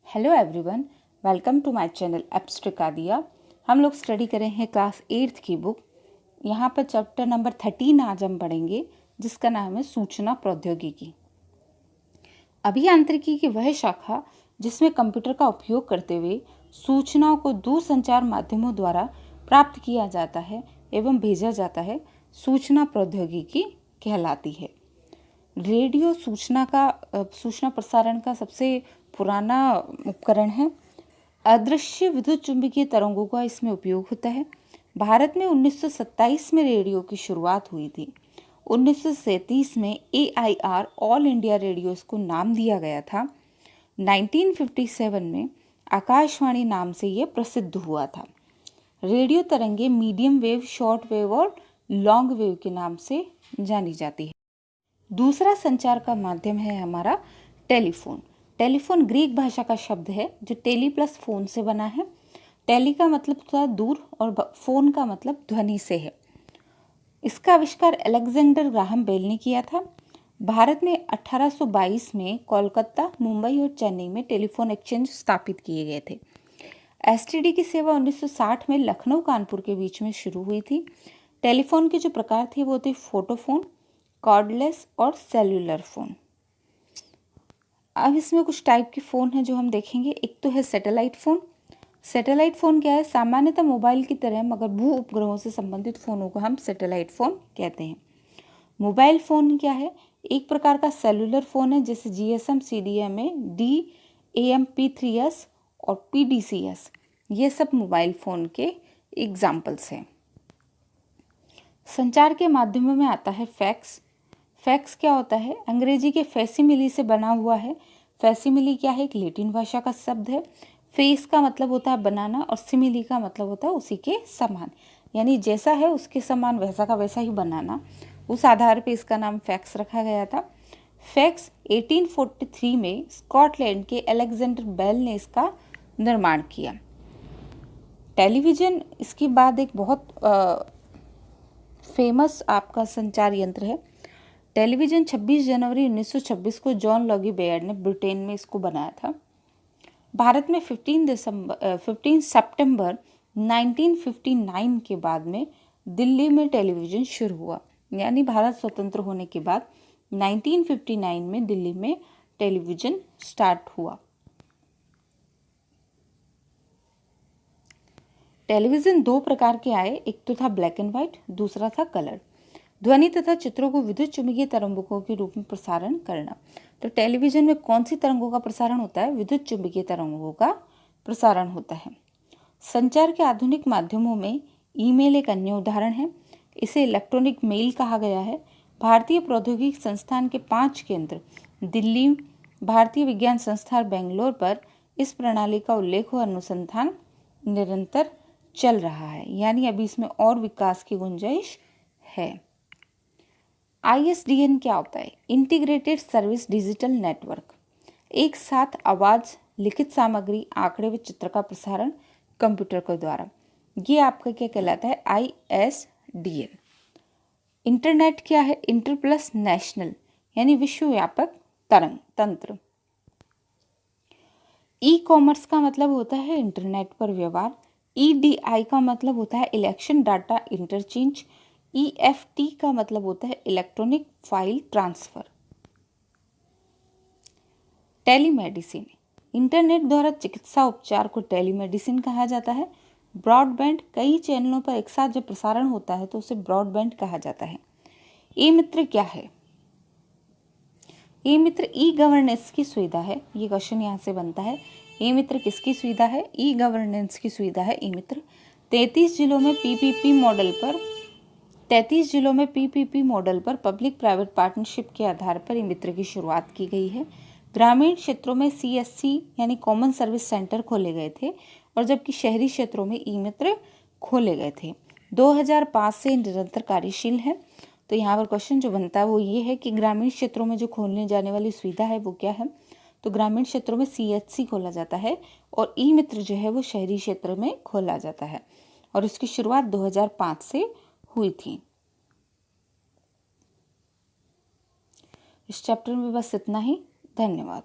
Hello everyone, welcome to my channel abstract Aadiya. हम लोग study कर रहे हैं क्लास 8th की बुक। यहाँ पर चैप्टर नंबर 13 आज हम पढ़ेंगे, जिसका नाम है सूचना प्रौद्योगिकी। अभियांत्रिकी की वह शाखा जिसमें कंप्यूटर का उपयोग करते हुए सूचनाओं को दूरसंचार माध्यमों द्वारा प्राप्त किया जाता है एवं भेजा जाता है, सूचना प्रौद्योगिकी कहलाती है। रेडियो सूचना प्रसारण का सबसे पुराना उपकरण है। अदृश्य विद्युत चुंबकीय तरंगों का इसमें उपयोग होता है। भारत में 1927 में रेडियो की शुरुआत हुई थी। 1937 में AIR ऑल इंडिया रेडियो को नाम दिया गया था। 1957 में आकाशवाणी नाम से यह प्रसिद्ध हुआ था। रेडियो तरंगे मीडियम वेव, शॉर्ट वेव और लॉन्ग वेव के नाम से जानी जाती है। दूसरा संचार का माध्यम है हमारा टेलीफोन। टेलीफोन ग्रीक भाषा का शब्द है जो टेली प्लस फोन से बना है। टेली का मतलब था दूर और फोन का मतलब ध्वनि से है। इसका आविष्कार अलेक्जेंडर ग्राहम बेल ने किया था। भारत में 1822 में कोलकाता, मुंबई और चेन्नई में टेलीफोन एक्सचेंज स्थापित किए गए थे। एसटीडी की सेवा 1960 में लखनऊ कानपुर के बीच में शुरू हुई थी। टेलीफोन के जो प्रकार थे वो थे फोटोफोन, कॉर्डलेस और सेल्यूलर फोन। अब इसमें कुछ टाइप के फ़ोन हैं जो हम देखेंगे। एक तो है सैटेलाइट फ़ोन। सैटेलाइट फ़ोन क्या है? सामान्यतः मोबाइल की तरह मगर भू उपग्रहों से संबंधित फ़ोनों को हम सैटेलाइट फ़ोन कहते हैं। मोबाइल फ़ोन क्या है? एक प्रकार का सेलुलर फ़ोन है, जैसे GSM, CDMA, DAM, P3S और PDCS। ये सब मोबाइल फ़ोन के एग्जाम्पल्स हैं। संचार के माध्यमों में आता है फैक्स। फैक्स क्या होता है? अंग्रेजी के फैसिमिली से बना हुआ है। फैसिमिली क्या है? एक लैटिन भाषा का शब्द है। फेस का मतलब होता है बनाना और सिमिली का मतलब होता है उसी के समान, यानी जैसा है उसके समान वैसा का वैसा ही बनाना। उस आधार पर इसका नाम फैक्स रखा गया था। फैक्स 1843 में स्कॉटलैंड के अलेक्जेंडर बेल ने इसका निर्माण किया। टेलीविज़न इसके बाद एक बहुत फेमस आपका संचार यंत्र है। टेलीविज़न 26 जनवरी 1926 को जॉन लॉगी बेयर ने ब्रिटेन में इसको बनाया था। भारत में 15 सितंबर 1959 के बाद में दिल्ली में टेलीविज़न शुरू हुआ, यानी भारत स्वतंत्र होने के बाद 1959 में दिल्ली में टेलीविज़न स्टार्ट हुआ। टेलीविज़न दो प्रकार के आए, एक तो था ब्लैक एंड व्हाइट, दूसरा था कलर। ध्वनि तथा चित्रों को विद्युत चुम्बकीय तरंगों के रूप में प्रसारण करना। तो टेलीविज़न में कौन सी तरंगों का प्रसारण होता है? विद्युत चुम्बकीय तरंगों का प्रसारण होता है। संचार के आधुनिक माध्यमों में ईमेल एक अन्य उदाहरण है। इसे इलेक्ट्रॉनिक मेल कहा गया है। भारतीय प्रौद्योगिकी संस्थान के 5 केंद्र दिल्ली, भारतीय विज्ञान संस्थान बेंगलोर पर इस प्रणाली का उल्लेख और अनुसंधान निरंतर चल रहा है, यानी अभी इसमें और विकास की गुंजाइश है। ISDN क्या होता है? Integrated service digital network. एक साथ आवाज़, लिखित सामग्री, आंकड़े व चित्र का प्रसारण कंप्यूटर के द्वारा, ये आपका क्या कहलाता है? ISDN। इंटरनेट क्या है? इंटर प्लस नेशनल, यानी विश्वव्यापक तंत्र। ई-कॉमर्स का मतलब होता है इंटरनेट पर व्यवहार। EDI का मतलब होता है इलेक्शन डाटा इंटरचेंज। EFT का मतलब होता है electronic file transfer. Telemedicine, internet द्वारा चिकित्सा उपचार को टेलीमेडिसिन कहा जाता है। ब्रॉडबैंड, कई चैनलों पर एक साथ जब प्रसारण होता है तो उसे ब्रॉडबैंड कहा जाता है। ई मित्र क्या है? ई मित्र ई गवर्नेंस की सुविधा है। ये क्वेश्चन यहाँ से बनता है। ई मित्र किसकी सुविधा है? ई गवर्नेंस की सुविधा है ई मित्र। 33 जिलों में PPP मॉडल पर पब्लिक प्राइवेट पार्टनरशिप के आधार पर ई मित्र की शुरुआत की गई है। ग्रामीण क्षेत्रों में CSC यानी कॉमन सर्विस सेंटर खोले गए थे, और जबकि शहरी क्षेत्रों में ई मित्र खोले गए थे। 2005 से निरंतर कार्यशील है। तो यहाँ पर क्वेश्चन जो बनता है वो ये है कि ग्रामीण क्षेत्रों में जो खोलने जाने वाली सुविधा है वो क्या है? तो ग्रामीण क्षेत्रों में CHC खोला जाता है और ई मित्र जो है वो शहरी क्षेत्र में खोला जाता है, और इसकी शुरुआत 2005 से हुई थी। इस चैप्टर में बस इतना ही। धन्यवाद।